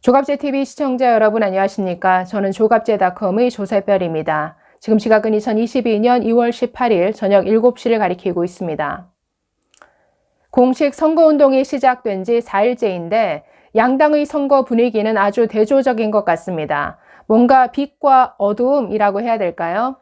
조갑제TV 시청자 여러분 안녕하십니까? 저는 조갑제닷컴의 조세별입니다. 지금 시각은 2022년 2월 18일 저녁 7시를 가리키고 있습니다. 공식 선거운동이 시작된 지 4일째인데 양당의 선거 분위기는 아주 대조적인 것 같습니다. 뭔가 빛과 어두움이라고 해야 될까요?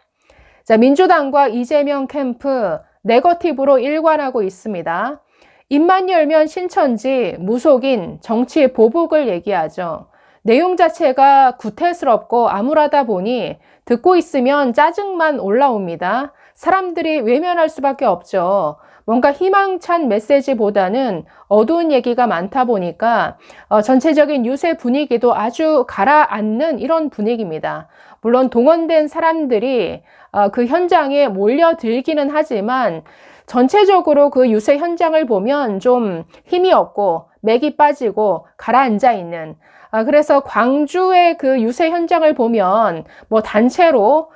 자, 민주당과 이재명 캠프 네거티브로 일관하고 있습니다. 입만 열면 신천지, 무속인, 정치 보복을 얘기하죠. 내용 자체가 구태스럽고 암울하다 보니 듣고 있으면 짜증만 올라옵니다. 사람들이 외면할 수밖에 없죠. 뭔가 희망찬 메시지보다는 어두운 얘기가 많다 보니까 전체적인 유세 분위기도 아주 가라앉는 이런 분위기입니다. 물론 동원된 사람들이 그 현장에 몰려들기는 하지만 전체적으로 그 유세 현장을 보면 좀 힘이 없고 맥이 빠지고 가라앉아 있는 그래서 광주의 그 유세 현장을 보면 뭐 단체로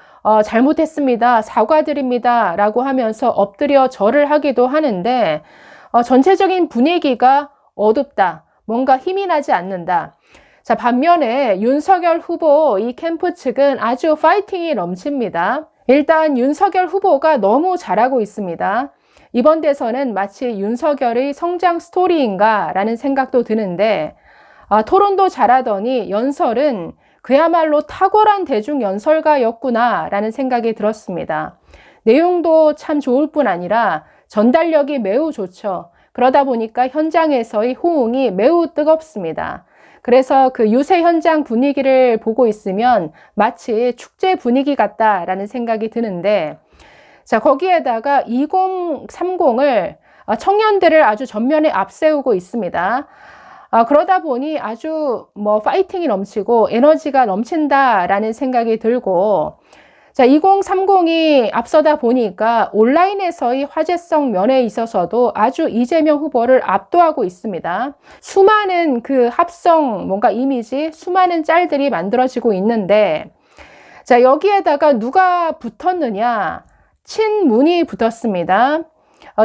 잘못했습니다. 사과드립니다. 라고 하면서 엎드려 절을 하기도 하는데 전체적인 분위기가 어둡다. 뭔가 힘이 나지 않는다. 자, 반면에 윤석열 후보 이 캠프 측은 아주 파이팅이 넘칩니다. 일단 윤석열 후보가 너무 잘하고 있습니다. 이번 대선은 마치 윤석열의 성장 스토리인가 라는 생각도 드는데 토론도 잘하더니 연설은 그야말로 탁월한 대중연설가였구나 라는 생각이 들었습니다. 내용도 참 좋을 뿐 아니라 전달력이 매우 좋죠. 그러다 보니까 현장에서의 호응이 매우 뜨겁습니다. 그래서 그 유세 현장 분위기를 보고 있으면 마치 축제 분위기 같다라는 생각이 드는데 자, 거기에다가 2030을 청년들을 아주 전면에 앞세우고 있습니다. 그러다 보니 아주 파이팅이 넘치고 에너지가 넘친다라는 생각이 들고 자, 2030이 앞서다 보니까 온라인에서의 화제성 면에 있어서도 아주 이재명 후보를 압도하고 있습니다. 수많은 그 합성 뭔가 이미지, 수많은 짤들이 만들어지고 있는데 자, 여기에다가 누가 붙었느냐? 친문이 붙었습니다.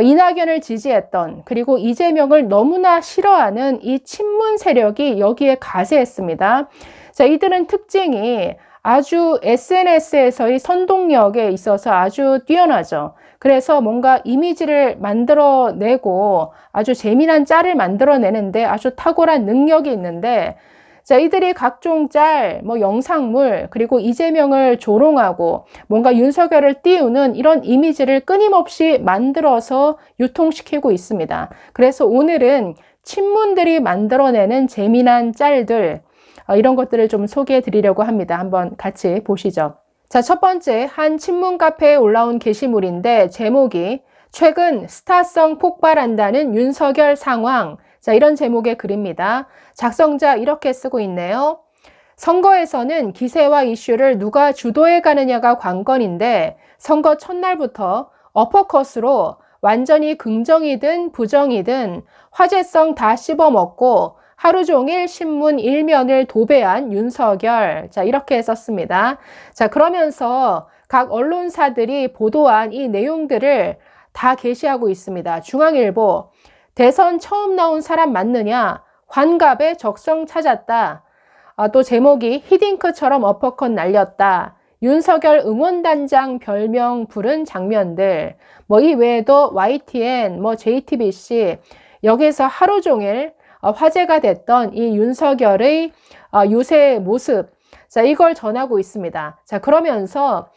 이낙연을 지지했던 그리고 이재명을 너무나 싫어하는 이 친문 세력이 여기에 가세했습니다. 자, 이들은 특징이 아주 SNS에서의 선동력에 있어서 아주 뛰어나죠. 그래서 뭔가 이미지를 만들어내고 아주 재미난 짤을 만들어내는데 아주 탁월한 능력이 있는데 자, 이들이 각종 짤, 영상물, 그리고 이재명을 조롱하고 뭔가 윤석열을 띄우는 이런 이미지를 끊임없이 만들어서 유통시키고 있습니다. 그래서 오늘은 친문들이 만들어내는 재미난 짤들, 이런 것들을 좀 소개해 드리려고 합니다. 한번 같이 보시죠. 자, 첫 번째 한 친문 카페에 올라온 게시물인데 제목이 최근 스타성 폭발한다는 윤석열 상황. 자, 이런 제목의 글입니다. 작성자 이렇게 쓰고 있네요. 선거에서는 기세와 이슈를 누가 주도해 가느냐가 관건인데 선거 첫날부터 어퍼컷으로 완전히 긍정이든 부정이든 화제성 다 씹어먹고 하루 종일 신문 일면을 도배한 윤석열. 자, 이렇게 썼습니다. 자, 그러면서 각 언론사들이 보도한 이 내용들을 다 게시하고 있습니다. 중앙일보, 대선 처음 나온 사람 맞느냐? 환갑에 적성 찾았다. 또 제목이 히딩크처럼 어퍼컷 날렸다. 윤석열 응원단장 별명 부른 장면들. 이 외에도 YTN, JTBC 여기서 하루 종일 화제가 됐던 이 윤석열의 유세 모습. 자, 이걸 전하고 있습니다. 자, 그러면서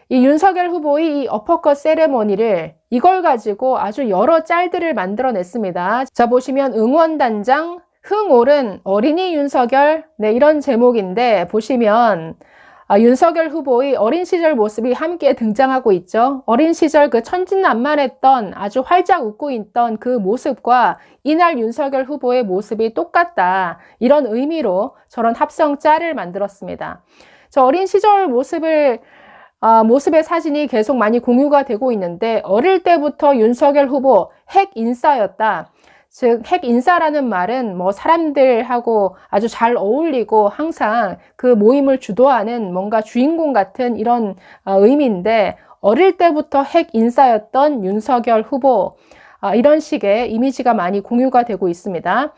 이 윤석열 후보의 이 어퍼컷 세레머니를 이걸 가지고 아주 여러 짤들을 만들어냈습니다. 자, 보시면 응원단장 흥오른 어린이 윤석열, 네, 이런 제목인데 보시면 윤석열 후보의 어린 시절 모습이 함께 등장하고 있죠. 어린 시절 그 천진난만했던 아주 활짝 웃고 있던 그 모습과 이날 윤석열 후보의 모습이 똑같다. 이런 의미로 저런 합성 짤을 만들었습니다. 저 어린 시절 모습의 사진이 계속 많이 공유가 되고 있는데 어릴 때부터 윤석열 후보 핵 인싸였다. 즉 핵 인싸라는 말은 사람들하고 아주 잘 어울리고 항상 그 모임을 주도하는 뭔가 주인공 같은 이런 의미인데 어릴 때부터 핵 인싸였던 윤석열 후보 이런 식의 이미지가 많이 공유가 되고 있습니다.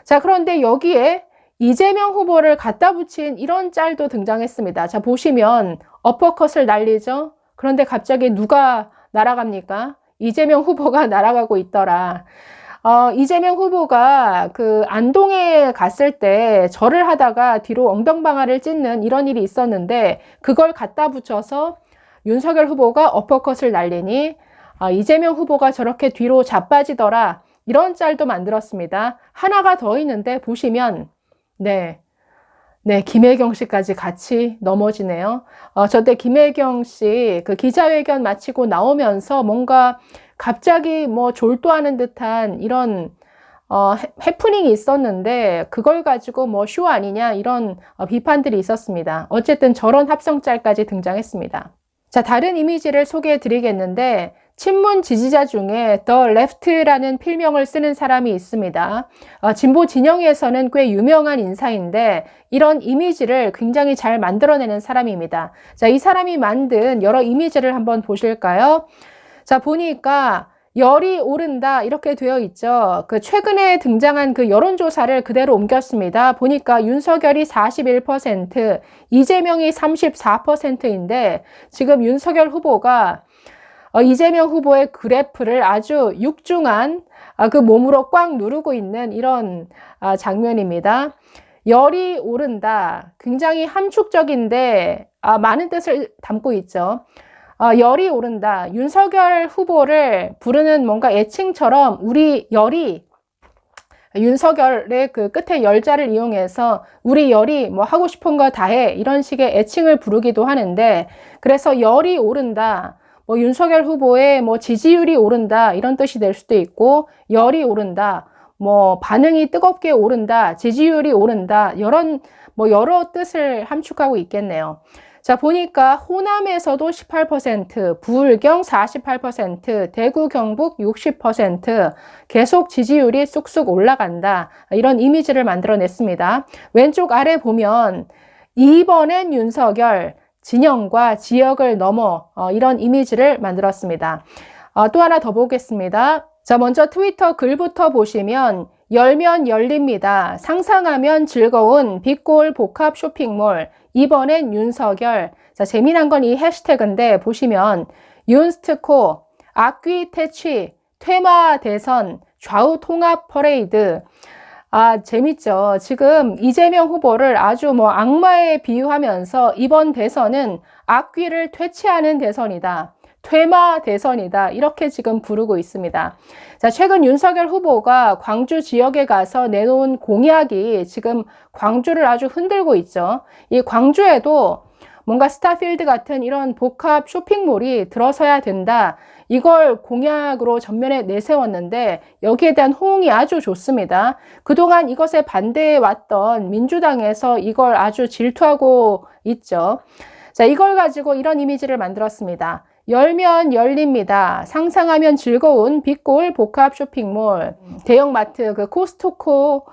자, 그런데 여기에 이재명 후보를 갖다 붙인 이런 짤도 등장했습니다. 자, 보시면 어퍼컷을 날리죠. 그런데 갑자기 누가 날아갑니까? 이재명 후보가 날아가고 있더라. 이재명 후보가 그 안동에 갔을 때 절을 하다가 뒤로 엉덩방아를 찢는 이런 일이 있었는데 그걸 갖다 붙여서 윤석열 후보가 어퍼컷을 날리니 이재명 후보가 저렇게 뒤로 자빠지더라. 이런 짤도 만들었습니다. 하나가 더 있는데 보시면 네, 김혜경 씨까지 같이 넘어지네요. 저때 김혜경 씨 그 기자회견 마치고 나오면서 뭔가 갑자기 뭐 졸도하는 듯한 이런 해프닝이 있었는데 그걸 가지고 뭐 쇼 아니냐 이런 비판들이 있었습니다. 어쨌든 저런 합성짤까지 등장했습니다. 자, 다른 이미지를 소개해 드리겠는데 친문 지지자 중에 The Left라는 필명을 쓰는 사람이 있습니다. 진보 진영에서는 꽤 유명한 인사인데 이런 이미지를 굉장히 잘 만들어내는 사람입니다. 자, 이 사람이 만든 여러 이미지를 한번 보실까요? 자, 보니까 열이 오른다 이렇게 되어 있죠. 그 최근에 등장한 그 여론조사를 그대로 옮겼습니다. 보니까 윤석열이 41%, 이재명이 34%인데 지금 윤석열 후보가 이재명 후보의 그래프를 아주 육중한 그 몸으로 꽉 누르고 있는 이런 장면입니다. 열이 오른다. 굉장히 함축적인데 많은 뜻을 담고 있죠. 열이 오른다. 윤석열 후보를 부르는 뭔가 애칭처럼 우리 열이 윤석열의 그 끝에 열자를 이용해서 우리 열이 뭐 하고 싶은 거 다 해. 이런 식의 애칭을 부르기도 하는데 그래서 열이 오른다. 뭐 윤석열 후보의 뭐 지지율이 오른다. 이런 뜻이 될 수도 있고 열이 오른다. 뭐 반응이 뜨겁게 오른다. 지지율이 오른다. 여러 뜻을 함축하고 있겠네요. 자, 보니까 호남에서도 18%, 부울경 48%, 대구 경북 60% 계속 지지율이 쑥쑥 올라간다. 이런 이미지를 만들어냈습니다. 왼쪽 아래 보면 이번엔 윤석열, 진영과 지역을 넘어 이런 이미지를 만들었습니다. 또 하나 더 보겠습니다. 자, 먼저 트위터 글부터 보시면 열면 열립니다. 상상하면 즐거운 빅골 복합 쇼핑몰. 이번엔 윤석열. 자, 재미난 건 이 해시태그인데 보시면 윤스트코, 악귀 퇴치, 퇴마 대선, 좌우 통합 퍼레이드. 재밌죠. 지금 이재명 후보를 아주 뭐 악마에 비유하면서 이번 대선은 악귀를 퇴치하는 대선이다. 퇴마 대선이다. 이렇게 지금 부르고 있습니다. 자, 최근 윤석열 후보가 광주 지역에 가서 내놓은 공약이 지금 광주를 아주 흔들고 있죠. 이 광주에도 뭔가 스타필드 같은 이런 복합 쇼핑몰이 들어서야 된다. 이걸 공약으로 전면에 내세웠는데 여기에 대한 호응이 아주 좋습니다. 그동안 이것에 반대해 왔던 민주당에서 이걸 아주 질투하고 있죠. 자, 이걸 가지고 이런 이미지를 만들었습니다. 열면 열립니다. 상상하면 즐거운 빅골 복합 쇼핑몰. 대형마트 그 코스트코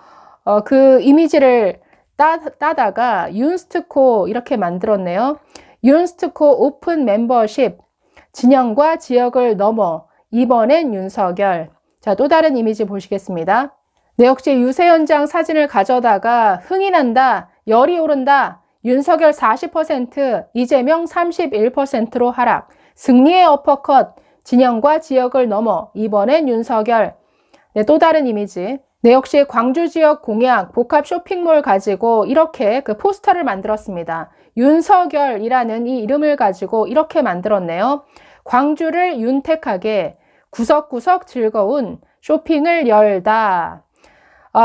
그 이미지를 따다가 윤스트코 이렇게 만들었네요. 윤스트코 오픈 멤버십. 진영과 지역을 넘어 이번엔 윤석열. 자, 또 다른 이미지 보시겠습니다. 네, 역시 유세현장 사진을 가져다가 흥이 난다. 열이 오른다. 윤석열 40%, 이재명 31%로 하락. 승리의 어퍼컷, 진영과 지역을 넘어 이번엔 윤석열. 네, 또 다른 이미지. 네, 역시 광주 지역 공약 복합 쇼핑몰 가지고 이렇게 그 포스터를 만들었습니다. 윤석열이라는 이 이름을 가지고 이렇게 만들었네요. 광주를 윤택하게 구석구석 즐거운 쇼핑을 열다.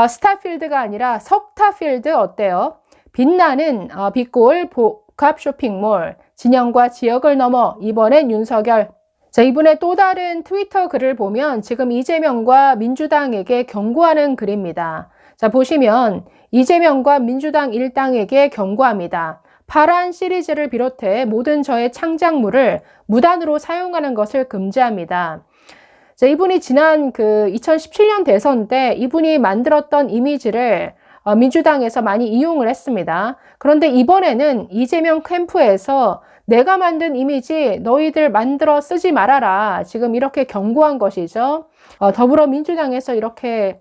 스타필드가 아니라 석타필드 어때요? 빛나는 빅골 복합 쇼핑몰. 진영과 지역을 넘어 이번엔 윤석열. 자, 이분의 또 다른 트위터 글을 보면 지금 이재명과 민주당에게 경고하는 글입니다. 자, 보시면 이재명과 민주당 일당에게 경고합니다. 파란 시리즈를 비롯해 모든 저의 창작물을 무단으로 사용하는 것을 금지합니다. 자, 이분이 지난 그 2017년 대선 때 이분이 만들었던 이미지를 민주당에서 많이 이용을 했습니다. 그런데 이번에는 이재명 캠프에서 내가 만든 이미지 너희들 만들어 쓰지 말아라. 지금 이렇게 경고한 것이죠. 더불어민주당에서 이렇게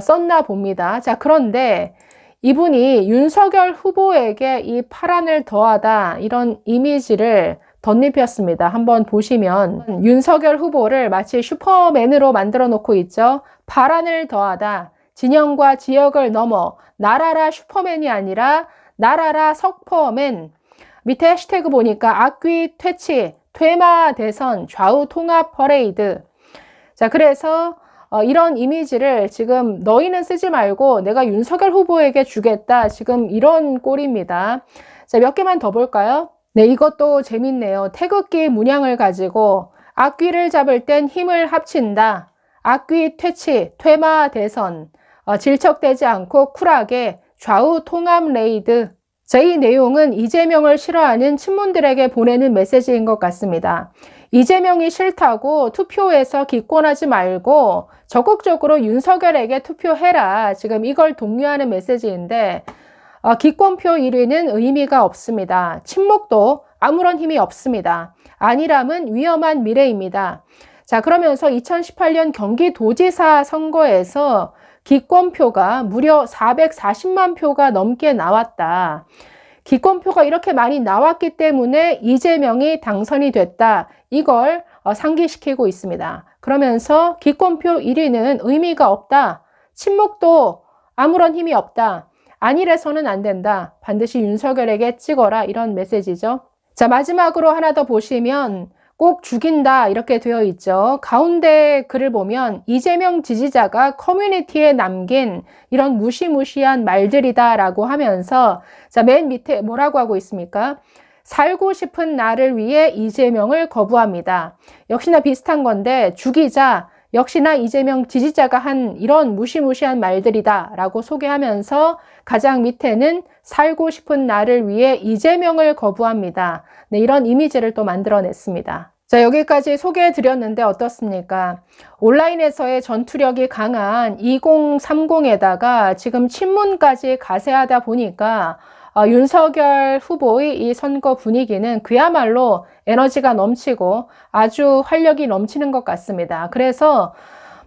썼나 봅니다. 자, 그런데 이분이 윤석열 후보에게 이 파란을 더하다 이런 이미지를 덧입혔습니다. 한번 보시면 윤석열 후보를 마치 슈퍼맨으로 만들어 놓고 있죠. 파란을 더하다. 진영과 지역을 넘어 날아라 슈퍼맨이 아니라 날아라 석퍼맨. 밑에 해시태그 보니까 악귀 퇴치, 퇴마 대선, 좌우 통합 퍼레이드. 자, 그래서 이런 이미지를 지금 너희는 쓰지 말고 내가 윤석열 후보에게 주겠다. 지금 이런 꼴입니다. 자, 몇 개만 더 볼까요? 네, 이것도 재밌네요. 태극기 문양을 가지고 악귀를 잡을 땐 힘을 합친다. 악귀 퇴치, 퇴마 대선, 질척대지 않고 쿨하게 좌우 통합 레이드. 자, 이 내용은 이재명을 싫어하는 친문들에게 보내는 메시지인 것 같습니다. 이재명이 싫다고 투표에서 기권하지 말고 적극적으로 윤석열에게 투표해라. 지금 이걸 독려하는 메시지인데 기권표 1위는 의미가 없습니다. 침묵도 아무런 힘이 없습니다. 안일함은 위험한 미래입니다. 자, 그러면서 2018년 경기도지사 선거에서 기권표가 무려 440만 표가 넘게 나왔다. 기권표가 이렇게 많이 나왔기 때문에 이재명이 당선이 됐다. 이걸 상기시키고 있습니다. 그러면서 기권표 1위는 의미가 없다. 침묵도 아무런 힘이 없다. 안일해서는 안 된다. 반드시 윤석열에게 찍어라. 이런 메시지죠. 자, 마지막으로 하나 더 보시면 꼭 죽인다 이렇게 되어 있죠. 가운데 글을 보면 이재명 지지자가 커뮤니티에 남긴 이런 무시무시한 말들이다 라고 하면서 자, 맨 밑에 뭐라고 하고 있습니까? 살고 싶은 나를 위해 이재명을 거부합니다. 역시나 비슷한 건데 죽이자 역시나 이재명 지지자가 한 이런 무시무시한 말들이다 라고 소개하면서 가장 밑에는 살고 싶은 나를 위해 이재명을 거부합니다. 네, 이런 이미지를 또 만들어냈습니다. 자, 여기까지 소개해 드렸는데 어떻습니까? 온라인에서의 전투력이 강한 2030에다가 지금 친문까지 가세하다 보니까 윤석열 후보의 이 선거 분위기는 그야말로 에너지가 넘치고 아주 활력이 넘치는 것 같습니다. 그래서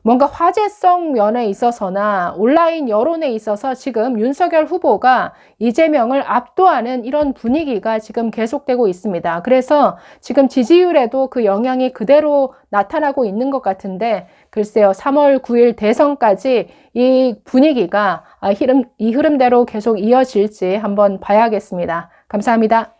뭔가 화제성 면에 있어서나 온라인 여론에 있어서 지금 윤석열 후보가 이재명을 압도하는 이런 분위기가 지금 계속되고 있습니다. 그래서 지금 지지율에도 그 영향이 그대로 나타나고 있는 것 같은데 글쎄요, 3월 9일 대선까지 이 분위기가 이 흐름대로 계속 이어질지 한번 봐야겠습니다. 감사합니다.